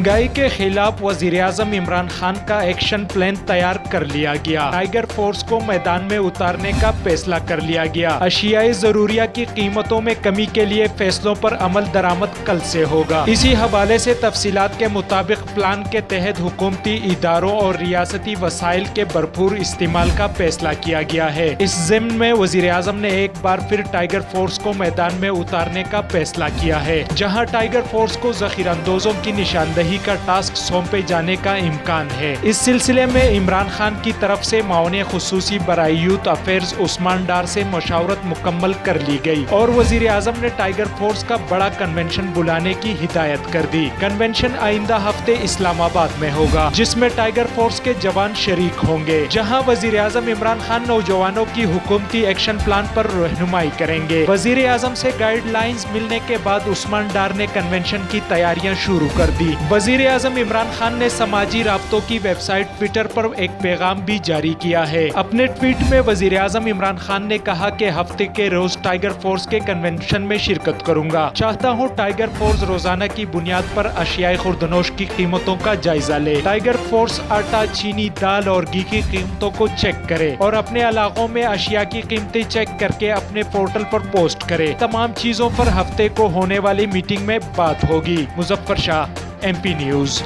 महंगाई के खिलाफ वजीर-ए-आज़म इमरान खान का एक्शन प्लान तैयार कर लिया गया। टाइगर फोर्स को मैदान में उतारने का फैसला कर लिया गया। अशियाए जरूरिया की कीमतों में कमी के लिए फैसलों पर अमल दरामद कल से होगा। इसी हवाले से तफसीलात के मुताबिक प्लान के तहत हुकूमती इदारों और रियासती वसाइल के भरपूर इस्तेमाल का फैसला किया गया है। इस ज़िम्न में वजीर-ए-आज़म ने एक बार फिर टाइगर फोर्स को मैदान में उतारने का फैसला किया है, जहां टाइगर फोर्स को ज़ख़ीरांदोज़ों की निशानदही का टास्क सौंपे जाने का इम्कान है। इस सिलसिले में इमरान खान की तरफ से माओने खुसूसी बराए यूथ अफेयर्स उस्मान डार से मशावरत मुकम्मल कर ली गई और वज़ीर-ए-आज़म ने टाइगर फोर्स का बड़ा कन्वेंशन बुलाने की हिदायत कर दी। कन्वेंशन आइंदा हफ्ते इस्लामाबाद में होगा, जिसमें टाइगर फोर्स के जवान शरीक होंगे, जहां वज़ीर-ए-आज़म इमरान खान नौजवानों की हुकूमती एक्शन प्लान पर रहनुमाई करेंगे। वज़ीर-ए-आज़म से गाइडलाइंस मिलने के बाद उस्मान डार ने कन्वेंशन की तैयारियां शुरू कर दी। वज़ीर-ए-आज़म इमरान खान ने समाजी राब्तों की वेबसाइट ट्विटर पर एक पैगाम भी जारी किया है। अपने ट्वीट में वज़ीर-ए-आज़म इमरान खान ने कहा कि हफ्ते के रोज टाइगर फोर्स के कन्वेंशन में शिरकत करूंगा। चाहता हूं टाइगर फोर्स रोजाना की बुनियाद पर अशियाए खुर्दनोश की कीमतों का जायजा ले। टाइगर फोर्स आटा, चीनी, दाल और घी की कीमतों को चेक करे और अपने इलाकों में अशिया की कीमतें चेक करके अपने पोर्टल पर पोस्ट करे। तमाम चीजों पर हफ्ते को होने वाली मीटिंग में बात होगी। Muzaffar Shah, MP news.